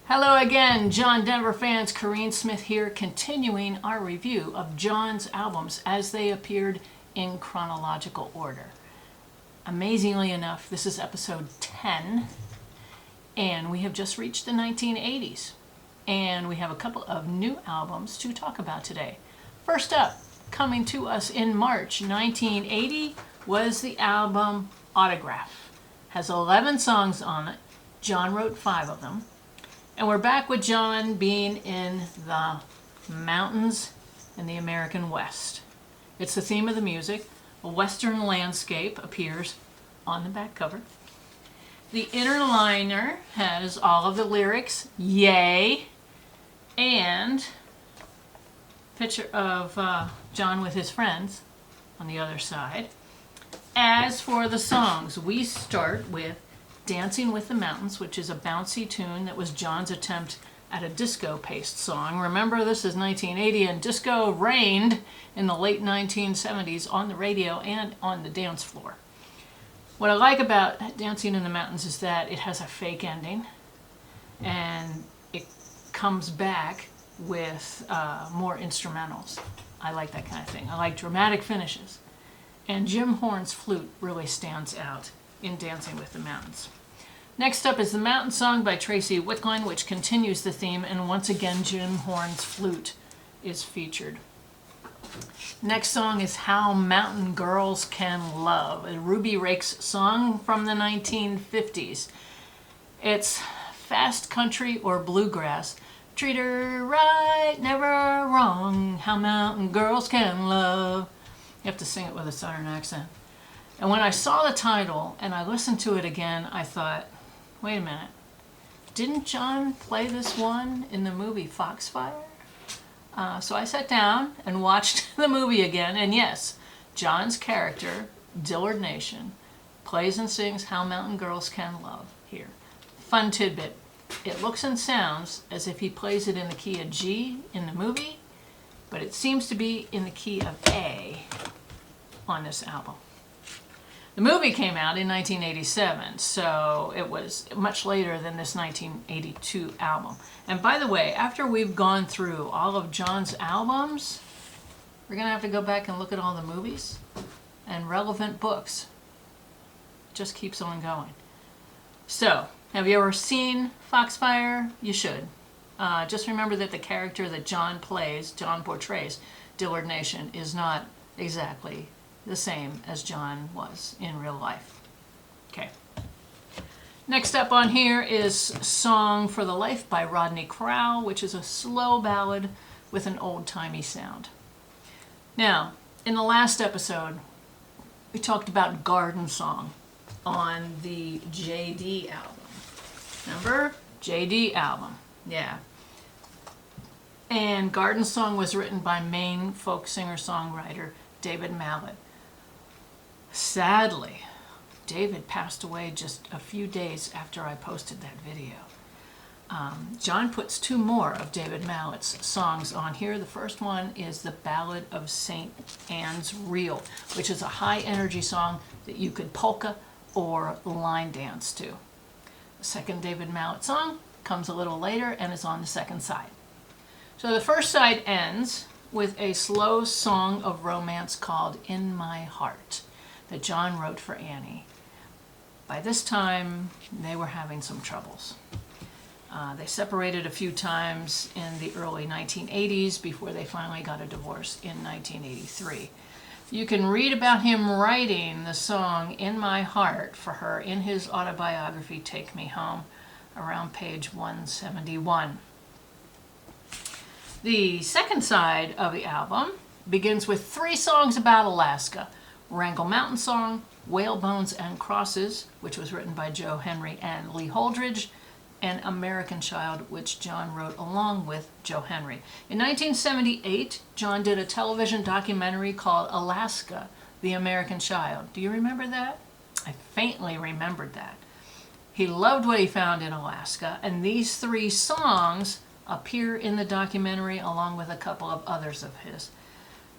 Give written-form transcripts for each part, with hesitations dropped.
Hello again, John Denver fans. Corinne Smith here, continuing our review of John's albums as they appeared in chronological order. Amazingly enough, this is episode 10, and we have just reached the 1980s. And we have a couple of new albums to talk about today. First up, coming to us in March 1980, was the album Autograph. Has 11 songs on it. John wrote 5 of them. And we're back with John being in the mountains in the American West. It's the theme of the music. A western landscape appears on the back cover. The inner liner has all of the lyrics, yay, and picture of John with his friends on the other side. As for the songs, we start with Dancing with the Mountains, which is a bouncy tune that was John's attempt at a disco-paced song. Remember, this is 1980 and disco reigned in the late 1970s on the radio and on the dance floor. What I like about Dancing in the Mountains is that it has a fake ending and it comes back with more instrumentals. I like that kind of thing. I like dramatic finishes. And Jim Horn's flute really stands out in Dancing with the Mountains. Next up is the Mountain Song by Tracy Wickline, which continues the theme, and once again Jim Horn's flute is featured. Next song is How Mountain Girls Can Love, a Ruby Rake's song from the 1950s. It's fast country or bluegrass. Treat her right, never wrong, how mountain girls can love. You have to sing it with a southern accent. And when I saw the title and I listened to it again, I thought, wait a minute, didn't John play this one in the movie Foxfire? So I sat down and watched the movie again, and yes, John's character, Dillard Nation, plays and sings How Mountain Girls Can Love here. Fun tidbit, it looks and sounds as if he plays it in the key of G in the movie, but it seems to be in the key of A on this album. The movie came out in 1987, so it was much later than this 1982 album. And by the way, after we've gone through all of John's albums, we're going to have to go back and look at all the movies and relevant books. It just keeps on going. So, have you ever seen Foxfire? You should. Just remember that the character that John portrays, Dillard Nation, is not exactly the same as John was in real life. Okay. Next up on here is Song for the Life by Rodney Crowell, which is a slow ballad with an old-timey sound. Now, in the last episode, we talked about Garden Song on the JD album. Remember? JD album. Yeah. And Garden Song was written by Maine folk singer-songwriter David Mallet. Sadly, David passed away just a few days after I posted that video. John puts 2 more of David Mallet's songs on here. The first one is the Ballad of St. Anne's Reel, which is a high-energy song that you could polka or line dance to. The second David Mallet song comes a little later and is on the second side. So the first side ends with a slow song of romance called In My Heart that John wrote for Annie. By this time, they were having some troubles. They separated a few times in the early 1980s before they finally got a divorce in 1983. You can read about him writing the song In My Heart for her in his autobiography, Take Me Home, around page 171. The second side of the album begins with 3 songs about Alaska. Wrangle Mountain Song, Whalebones and Crosses, which was written by Joe Henry and Lee Holdridge, and American Child, which John wrote along with Joe Henry. In 1978, John did a television documentary called Alaska, the American Child. Do you remember that? I faintly remembered that. He loved what he found in Alaska, and these 3 songs appear in the documentary along with a couple of others of his.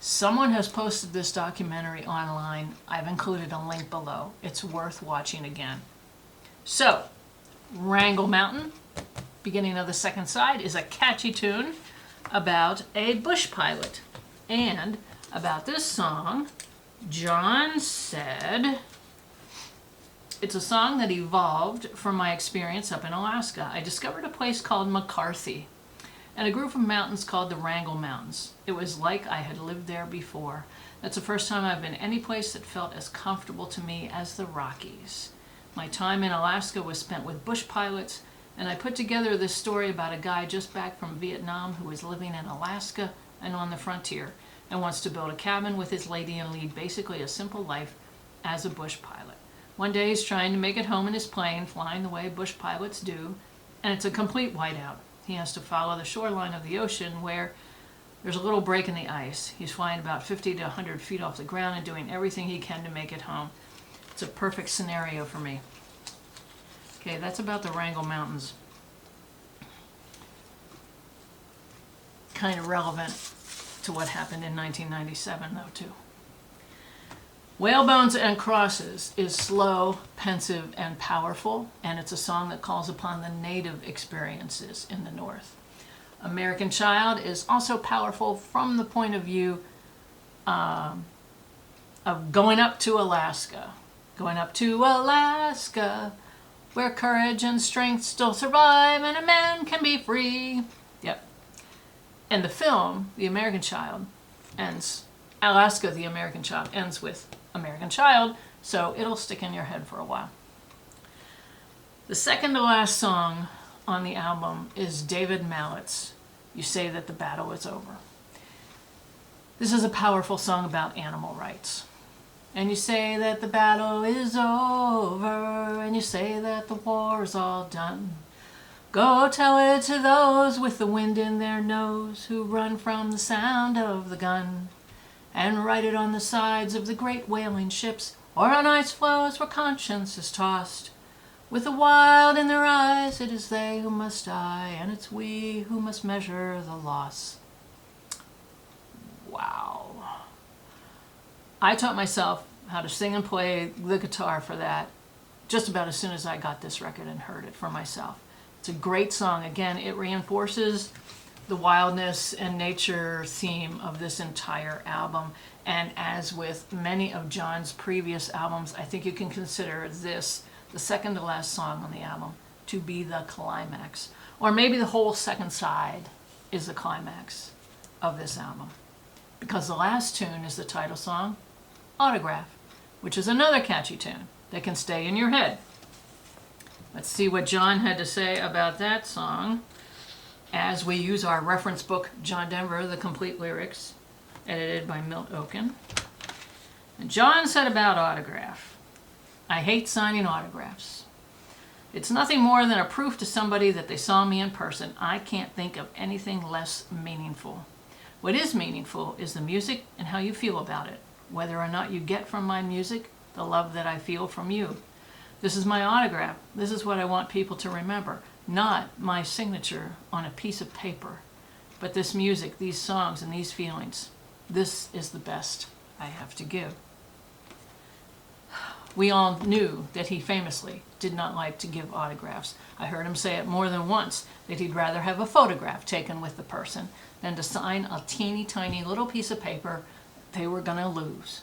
Someone has posted this documentary online. I've included a link below. It's worth watching again. So, Wrangle Mountain, beginning of the second side is a catchy tune about a bush pilot. And about this song, John said, it's a song that evolved from my experience up in Alaska. I discovered a place called McCarthy and a group of mountains called the Wrangle Mountains. It was like I had lived there before. That's the first time I've been any place that felt as comfortable to me as the Rockies. My time in Alaska was spent with bush pilots, and I put together this story about a guy just back from Vietnam who is living in Alaska and on the frontier and wants to build a cabin with his lady and lead basically a simple life as a bush pilot. One day he's trying to make it home in his plane, flying the way bush pilots do, and it's a complete whiteout. He has to follow the shoreline of the ocean where there's a little break in the ice. He's flying about 50 to 100 feet off the ground and doing everything he can to make it home. It's a perfect scenario for me. Okay, that's about the Wrangle Mountains. Kind of relevant to what happened in 1997, though, too. Whalebones and Crosses is slow, pensive, and powerful, and it's a song that calls upon the native experiences in the North. American Child is also powerful from the point of view of going up to Alaska. Going up to Alaska, where courage and strength still survive and a man can be free. Yep. And the film, The American Child, ends, Alaska, The American Child, ends with American Child, so it'll stick in your head for a while. The second to last song on the album is David Mallett's You Say That the Battle Is Over. This is a powerful song about animal rights. And you say that the battle is over, and you say that the war's all done. Go tell it to those with the wind in their nose who run from the sound of the gun. And write it on the sides of the great whaling ships or on ice floes where conscience is tossed. With the wild in their eyes, it is they who must die, and it's we who must measure the loss. Wow. I taught myself how to sing and play the guitar for that just about as soon as I got this record and heard it for myself. It's a great song. Again, it reinforces the wildness and nature theme of this entire album. And as with many of John's previous albums, I think you can consider this, the second to last song on the album, to be the climax. Or maybe the whole second side is the climax of this album. Because the last tune is the title song, Autograph, which is another catchy tune that can stay in your head. Let's see what John had to say about that song as we use our reference book, John Denver, The Complete Lyrics, edited by Milt Oken. And John said about Autograph, I hate signing autographs. It's nothing more than a proof to somebody that they saw me in person. I can't think of anything less meaningful. What is meaningful is the music and how you feel about it, whether or not you get from my music the love that I feel from you. This is my autograph. This is what I want people to remember, not my signature on a piece of paper, but this music, these songs, and these feelings. This is the best I have to give. We all knew that he famously did not like to give autographs. I heard him say it more than once, that he'd rather have a photograph taken with the person than to sign a teeny tiny little piece of paper they were going to lose.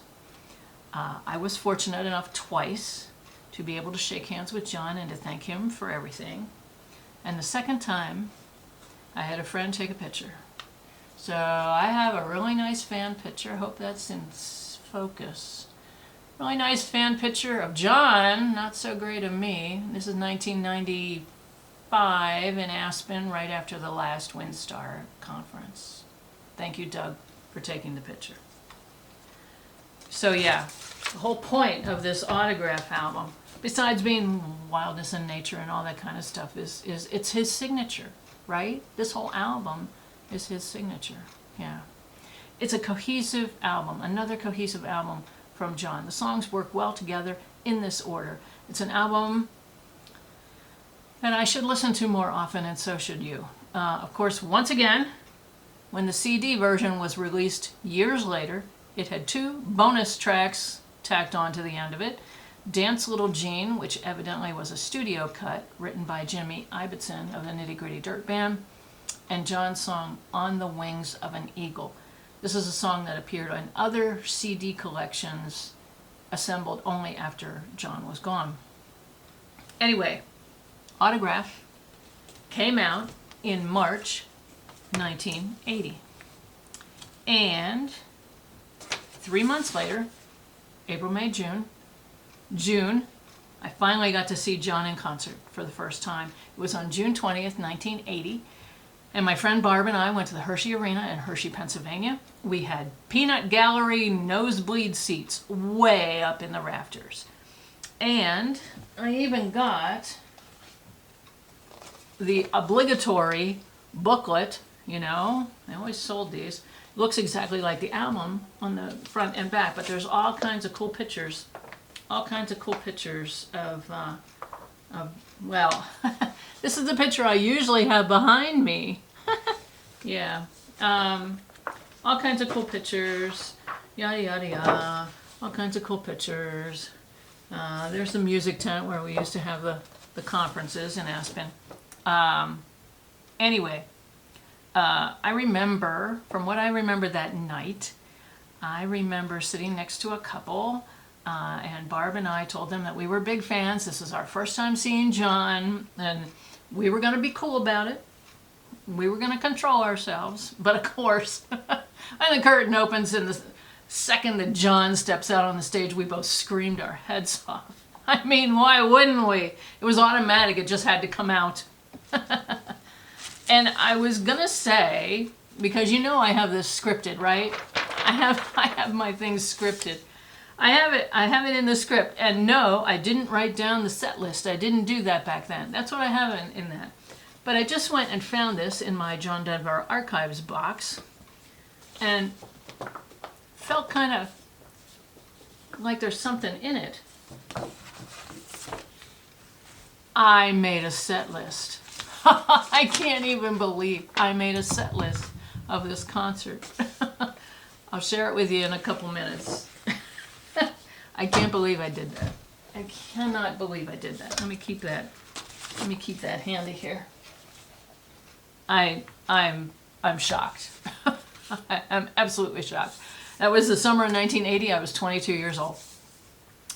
I was fortunate enough twice to be able to shake hands with John and to thank him for everything. And the second time, I had a friend take a picture. So I have a really nice fan picture. Hope that's in focus. Really nice fan picture of John, not so great of me. This is 1995 in Aspen, right after the last WinStar conference. Thank you, Doug, for taking the picture. So yeah, the whole point of this Autograph album, besides being wildness and nature and all that kind of stuff, is it's his signature, right? This whole album is his signature. Yeah. It's a cohesive album, another cohesive album from John. The songs work well together in this order. It's an album that I should listen to more often, and so should you. Of course, once again, when the CD version was released years later, it had 2 bonus tracks tacked on to the end of it. Dance Little Jean, which evidently was a studio cut written by Jimmy Ibbotson of the Nitty Gritty Dirt Band, and John's song On the Wings of an Eagle. This is a song that appeared on other CD collections assembled only after John was gone. Anyway, Autograph came out in March 1980. And 3 months later, April, May, June, I finally got to see John in concert for the first time. It was on June 20th, 1980. And my friend Barb and I went to the Hershey Arena in Hershey, Pennsylvania. We had peanut gallery nosebleed seats way up in the rafters. And I even got the obligatory booklet, you know, they always sold these. It looks exactly like the album on the front and back, but there's all kinds of cool pictures. All kinds of cool pictures of well, this is the picture I usually have behind me. Yeah. All kinds of cool pictures. Yada, yada, yada. All kinds of cool pictures. There's the music tent where we used to have the conferences in Aspen. Anyway, I remember, from what I remember that night, I remember sitting next to a couple, and Barb and I told them that we were big fans. This was our first time seeing John, and we were going to be cool about it. We were going to control ourselves. But of course, when the curtain opens and the second that John steps out on the stage, we both screamed our heads off. I mean, why wouldn't we? It was automatic. It just had to come out. And I was going to say, because you know I have this scripted, right? I have my things scripted. I have it in the script. And no, I didn't write down the set list. I didn't do that back then. That's what I have in that. But I just went and found this in my John Denver Archives box and felt kind of like there's something in it. I made a set list. I can't even believe I made a set list of this concert. I'll share it with you in a couple minutes. I can't believe I did that. I cannot believe I did that. Let me keep that handy here. I'm shocked. I'm absolutely shocked. That was the summer of 1980. I was 22 years old.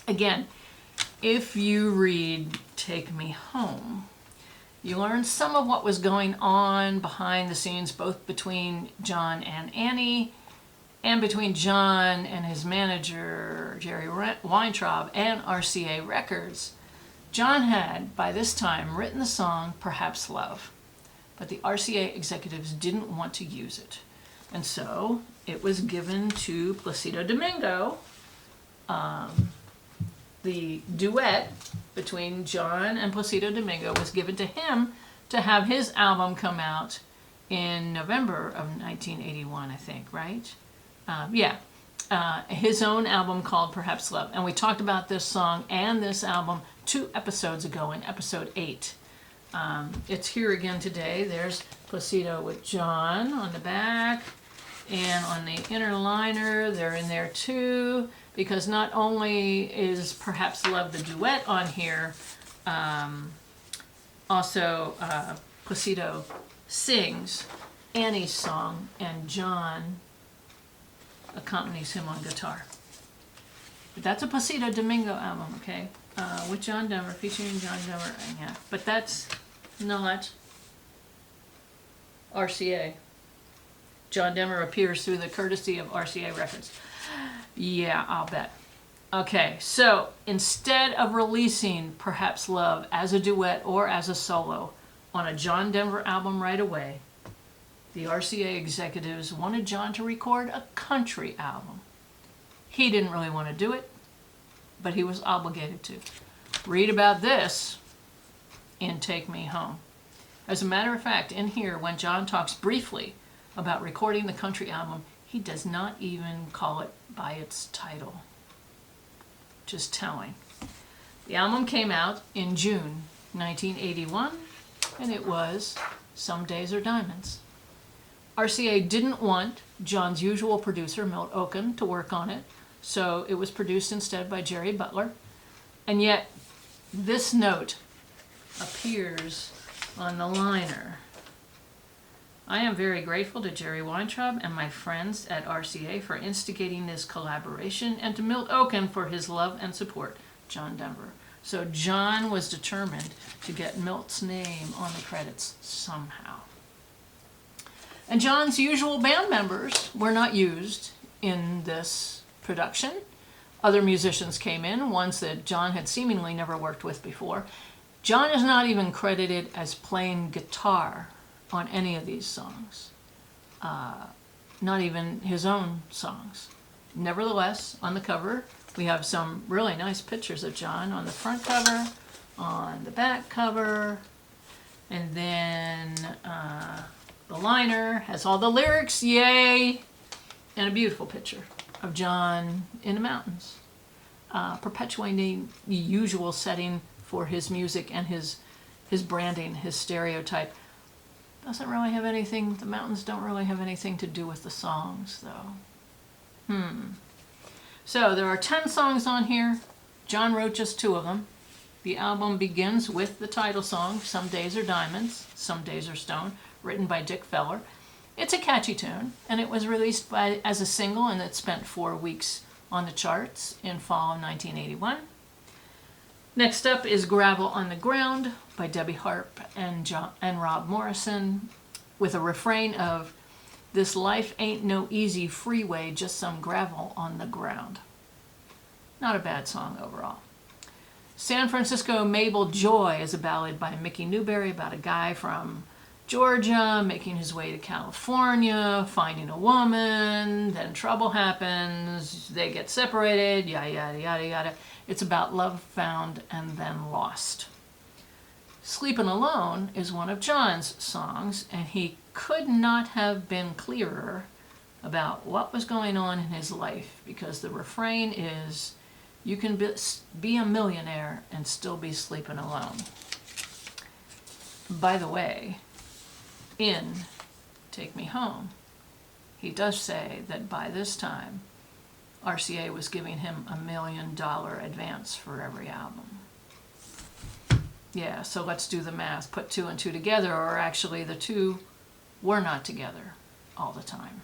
Again, if you read Take Me Home, you learn some of what was going on behind the scenes, both between John and Annie, and between John and his manager, Jerry Weintraub, and RCA Records. John had, by this time, written the song Perhaps Love, but the RCA executives didn't want to use it. And so it was given to Placido Domingo. The duet between John and Placido Domingo was given to him to have his album come out in November of 1981, I think, right? His own album called Perhaps Love. And we talked about this song and this album 2 episodes ago in episode 8. It's here again today. There's Placido with John on the back, and on the inner liner, they're in there too, because not only is Perhaps Love the duet on here, also Placido sings Annie's song, and John accompanies him on guitar. But that's a Placido Domingo album, okay? With John Denver, featuring John Denver, yeah. But that's not RCA. John Denver appears through the courtesy of RCA Records. Yeah, I'll bet. Okay, so instead of releasing Perhaps Love as a duet or as a solo on a John Denver album right away, the RCA executives wanted John to record a country album. He didn't really want to do it, but he was obligated to. Read about this in Take Me Home. As a matter of fact, in here, when John talks briefly about recording the country album, he does not even call it by its title. Just telling. The album came out in June 1981, and it was Some Days Are Diamonds. RCA didn't want John's usual producer, Milt Oken, to work on it, so it was produced instead by Jerry Butler. And yet, this note appears on the liner. I am very grateful to Jerry Weintraub and my friends at RCA for instigating this collaboration and to Milt Oken for his love and support, John Denver. So John was determined to get Milt's name on the credits somehow. And John's usual band members were not used in this production. Other musicians came in, ones that John had seemingly never worked with before. John is not even credited as playing guitar on any of these songs, not even his own songs. Nevertheless, on the cover, we have some really nice pictures of John on the front cover, on the back cover, and then the liner has all the lyrics, yay, and a beautiful picture of John in the mountains, perpetuating the usual setting for his music and his branding, his stereotype. Doesn't really have anything, the mountains don't really have anything to do with the songs, though. So there are 10 songs on here. John wrote just 2 of them. The album begins with the title song, Some Days Are Diamonds, Some Days Are Stone, written by Dick Feller. It's a catchy tune, and it was released as a single, and it spent 4 weeks on the charts in fall of 1981. Next up is Gravel on the Ground by Debbie Harp and Rob Morrison, with a refrain of, "This life ain't no easy freeway, just some gravel on the ground." Not a bad song overall. San Francisco Mabel Joy is a ballad by Mickey Newberry about a guy from Georgia making his way to California, finding a woman, then trouble happens, they get separated, yada, yada, yada, yada. It's about love found and then lost. Sleepin' Alone is one of John's songs, and he could not have been clearer about what was going on in his life, because the refrain is, you can be a millionaire and still be sleeping alone. By the way, in Take Me Home, he does say that by this time, RCA was giving him $1 million advance for every album. Yeah, so let's do the math. Put 2 and 2 together, or actually the 2 were not together all the time.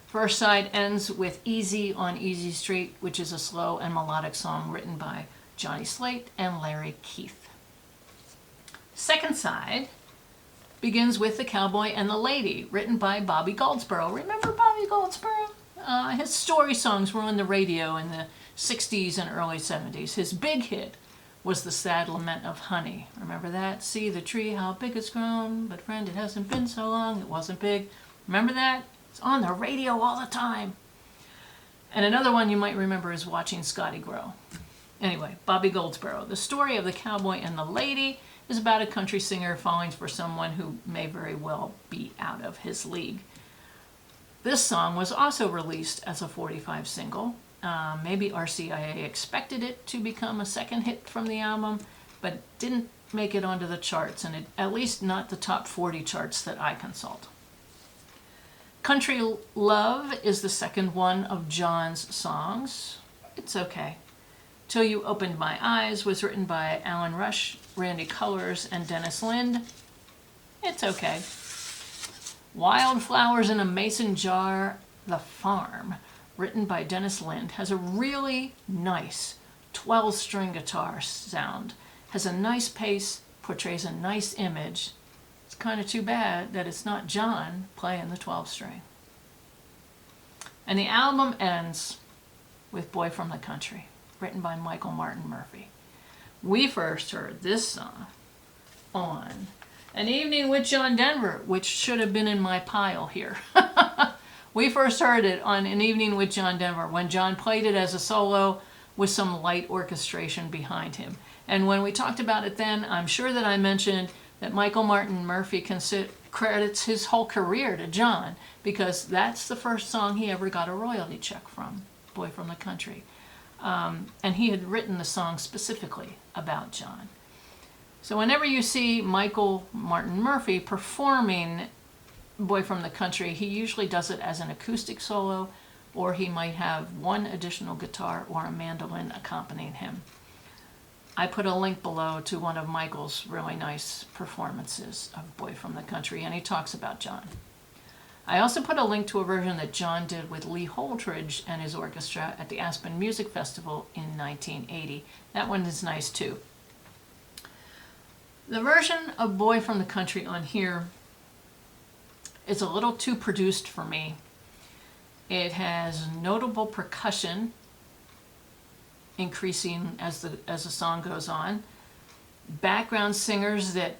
First side ends with Easy on Easy Street, which is a slow and melodic song written by Johnny Slate and Larry Keith. Second side begins with The Cowboy and the Lady, written by Bobby Goldsboro. Remember Bobby Goldsboro? His story songs were on the radio in the 60s and early 70s. His big hit was The Sad Lament of Honey. Remember that? See the tree, how big it's grown, but friend, it hasn't been so long, it wasn't big. Remember that? It's on the radio all the time. And another one you might remember is Watching Scotty Grow. Anyway, Bobby Goldsboro. The story of The Cowboy and the Lady is about a country singer falling for someone who may very well be out of his league. This song was also released as a 45 single. Maybe RCA expected it to become a second hit from the album, but didn't make it onto the charts, and at least not the top 40 charts that I consult. Country Love is the second one of John's songs. It's okay. Till You Opened My Eyes was written by Alan Rush, Randy Cullors, and Dennis Lind. It's okay. Wildflowers in a Mason Jar, The Farm, written by Dennis Lind, has a really nice 12-string guitar sound, has a nice pace, portrays a nice image. It's kind of too bad that it's not John playing the 12-string. And the album ends with Boy from the Country, written by Michael Martin Murphey. We first heard this song on An Evening with John Denver, which should have been in my pile here. We first heard it on An Evening with John Denver when John played it as a solo with some light orchestration behind him. And when we talked about it then, I'm sure that I mentioned that Michael Martin Murphey credits his whole career to John, because that's the first song he ever got a royalty check from, Boy from the Country. And he had written the song specifically about John. So whenever you see Michael Martin Murphey performing Boy from the Country, he usually does it as an acoustic solo or he might have one additional guitar or a mandolin accompanying him. I put a link below to one of Michael's really nice performances of Boy from the Country, and he talks about John. I also put a link to a version that John did with Lee Holdridge and his orchestra at the Aspen Music Festival in 1980. That one is nice too. The version of Boy from the Country on here is a little too produced for me. It has notable percussion increasing as the song goes on. Background singers that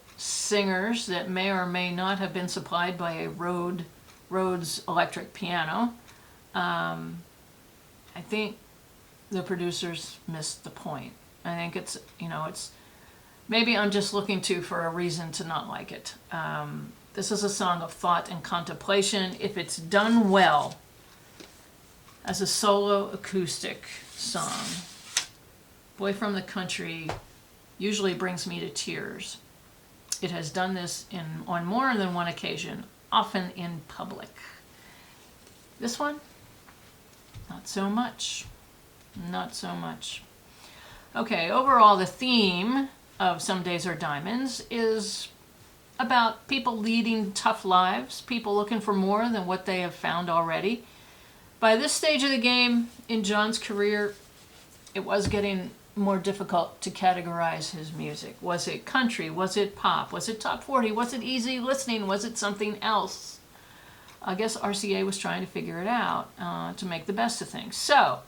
may or may not have been supplied by a Rhodes electric piano. I think the producers missed the point. I think it's maybe I'm just looking for a reason to not like it. This is a song of thought and contemplation. If it's done well as a solo acoustic song, Boy from the Country usually brings me to tears. It has done this on more than one occasion, often in public. This one, not so much. Not so much. Okay, overall the theme of Some Days Are Diamonds is about people leading tough lives, people looking for more than what they have found already. By this stage of the game in John's career, it was getting more difficult to categorize his music. Was it country? Was it pop? Was it top 40? Was it easy listening? Was it something else? I guess RCA was trying to figure it out to make the best of things. So,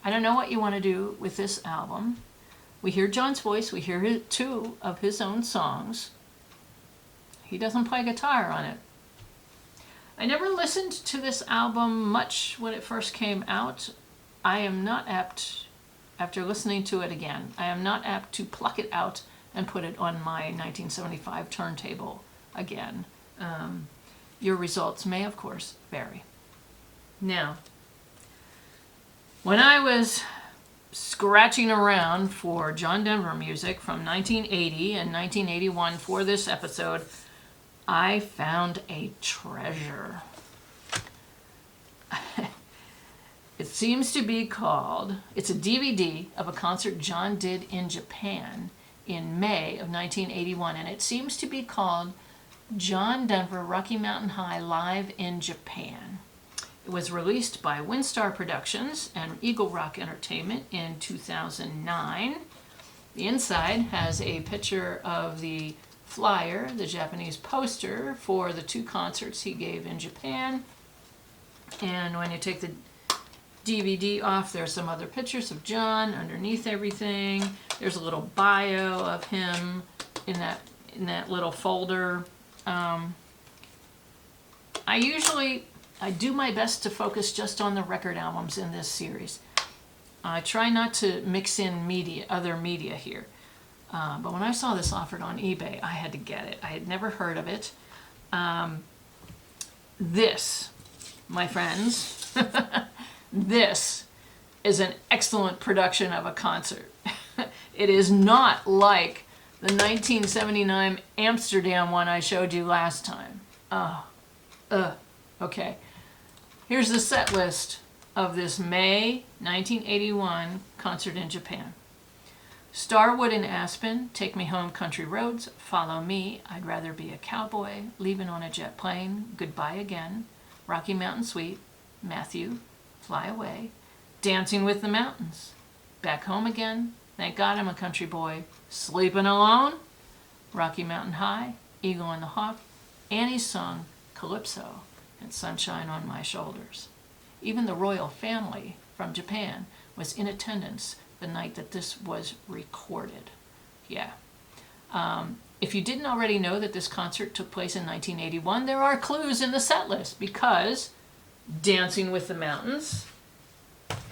I don't know what you want to do with this album. We hear John's voice. We hear two of his own songs. He doesn't play guitar on it. I never listened to this album much when it first came out. I am not apt, after listening to it again, I am not apt to pluck it out and put it on my 1975 turntable again. Your results may, of course, vary. Now, when I was scratching around for John Denver music from 1980 and 1981 for this episode, I found a treasure. It seems to be called, it's a DVD of a concert John did in Japan in May of 1981, and it seems to be called John Denver Rocky Mountain High Live in Japan. It was released by Windstar Productions and Eagle Rock Entertainment in 2009. The inside has a picture of the flyer, the Japanese poster for the two concerts he gave in Japan. And when you take the DVD off, there's some other pictures of John underneath everything. There's a little bio of him in that little folder. I do my best to focus just on the record albums in this series. I try not to mix in other media here. But when I saw this offered on eBay, I had to get it. I had never heard of it. This, my friends, this is an excellent production of a concert. It is not like the 1979 Amsterdam one I showed you last time. Okay. Here's the set list of this May 1981 concert in Japan. Starwood in Aspen, Take Me Home Country Roads, Follow Me, I'd Rather Be a Cowboy, Leavin On a Jet Plane, Goodbye Again, Rocky Mountain Suite, Matthew, Fly Away, Dancing with the Mountains, Back Home Again, Thank God I'm a Country Boy, Sleepin' Alone, Rocky Mountain High, Eagle and the Hawk, Annie's Song, Calypso, and Sunshine on My Shoulders. Even the royal family from Japan was in attendance the night that this was recorded. Yeah. If you didn't already know that this concert took place in 1981, there are clues in the set list because Dancing with the Mountains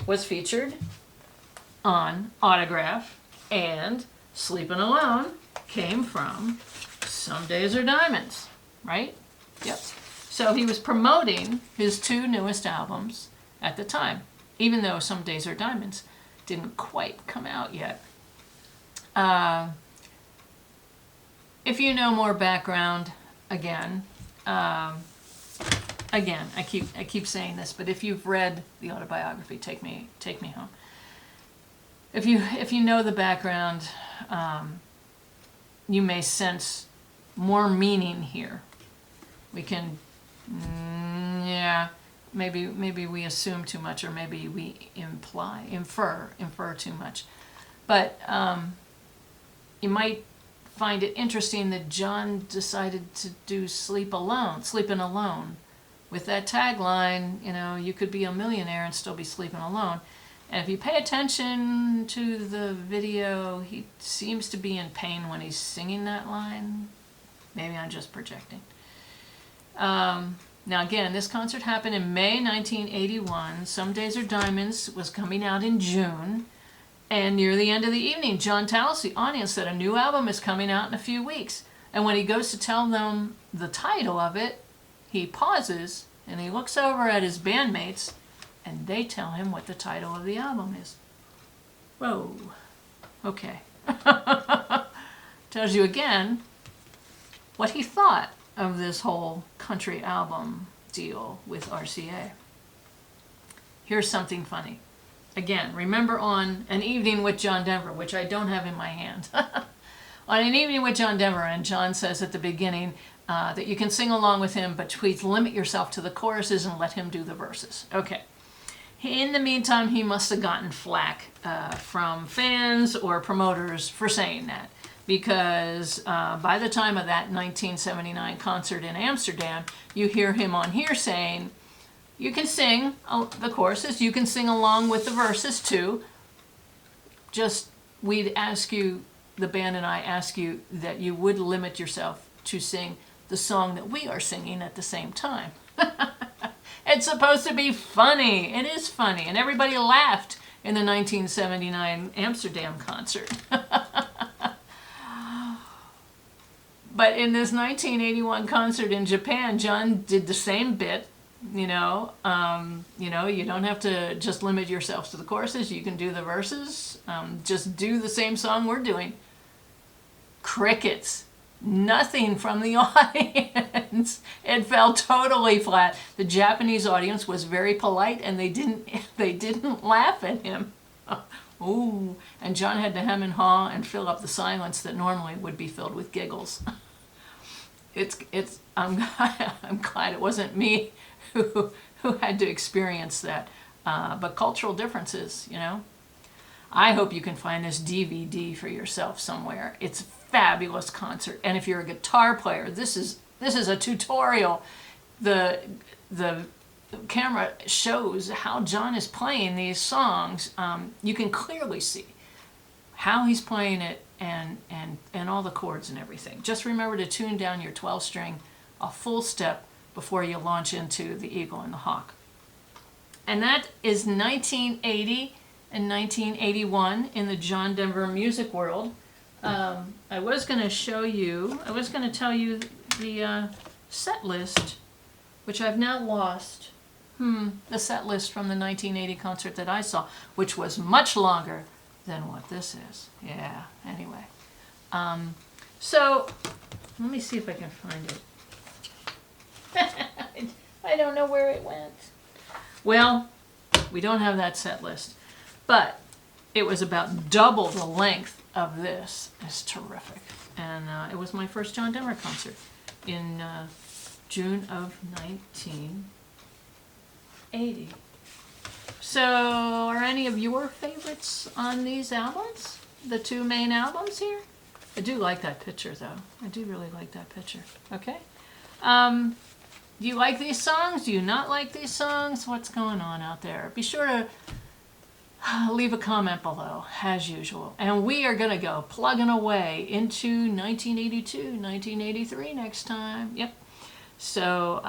was featured on Autograph, and Sleepin' Alone came from Some Days Are Diamonds, right? Yep. So he was promoting his two newest albums at the time, even though Some Days Are Diamonds didn't quite come out yet. If you know more background, again, again, I keep saying this, but if you've read the autobiography, Take Me Home, if you know the background, you may sense more meaning here. We can, yeah, maybe we assume too much, or maybe we infer too much. But you might find it interesting that John decided to do Sleeping Alone. With that tagline, you could be a millionaire and still be sleeping alone. And if you pay attention to the video, he seems to be in pain when he's singing that line. Maybe I'm just projecting. Now again, this concert happened in May 1981. Some Days Are Diamonds was coming out in June. And near the end of the evening, John tells the audience that a new album is coming out in a few weeks. And when he goes to tell them the title of it, he pauses and he looks over at his bandmates, and they tell him what the title of the album is. Whoa. Okay. Tells you again what he thought of this whole country album deal with RCA. Here's something funny. Again, remember on An Evening with John Denver, which I don't have in my hand. On An Evening with John Denver, and John says at the beginning that you can sing along with him, but please limit yourself to the choruses and let him do the verses. Okay. In the meantime, he must have gotten flack from fans or promoters for saying that, because by the time of that 1979 concert in Amsterdam, you hear him on here saying, you can sing the choruses, you can sing along with the verses too. Just, we'd ask you, the band and I ask you, that you would limit yourself to sing the song that we are singing at the same time. It's supposed to be funny. It is funny. And everybody laughed in the 1979 Amsterdam concert. But in this 1981 concert in Japan, John did the same bit. You don't have to just limit yourself to the choruses. You can do the verses. Just do the same song we're doing. Crickets. Nothing from the audience. It fell totally flat. The Japanese audience was very polite, and they didn't laugh at him. Ooh, and John had to hem and haw and fill up the silence that normally would be filled with giggles. I'm glad it wasn't me who had to experience that. But cultural differences, I hope you can find this DVD for yourself somewhere. It's a fabulous concert, and if you're a guitar player, this is a tutorial. The camera shows how John is playing these songs. You can clearly see how he's playing it and all the chords and everything. Just remember to tune down your 12-string a full step before you launch into the Eagle and the Hawk. And that is 1980 and 1981 in the John Denver music world. I was going to tell you the set list, which I've now lost. The set list from the 1980 concert that I saw, which was much longer than what this is. Yeah, anyway. So, let me see if I can find it. I don't know where it went. Well, we don't have that set list, but it was about double the length of this. It's terrific. And it was my first John Denver concert in June of 1980. So, are any of your favorites on these albums? The two main albums here? I do like that picture, though. I do really like that picture. Okay? Do you like these songs? Do you not like these songs? What's going on out there? Be sure to leave a comment below, as usual. And we are going to go plugging away into 1982, 1983 next time. Yep. So,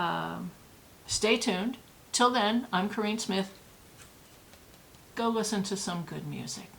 stay tuned. Till then, I'm Corinne Smith. Go listen to some good music.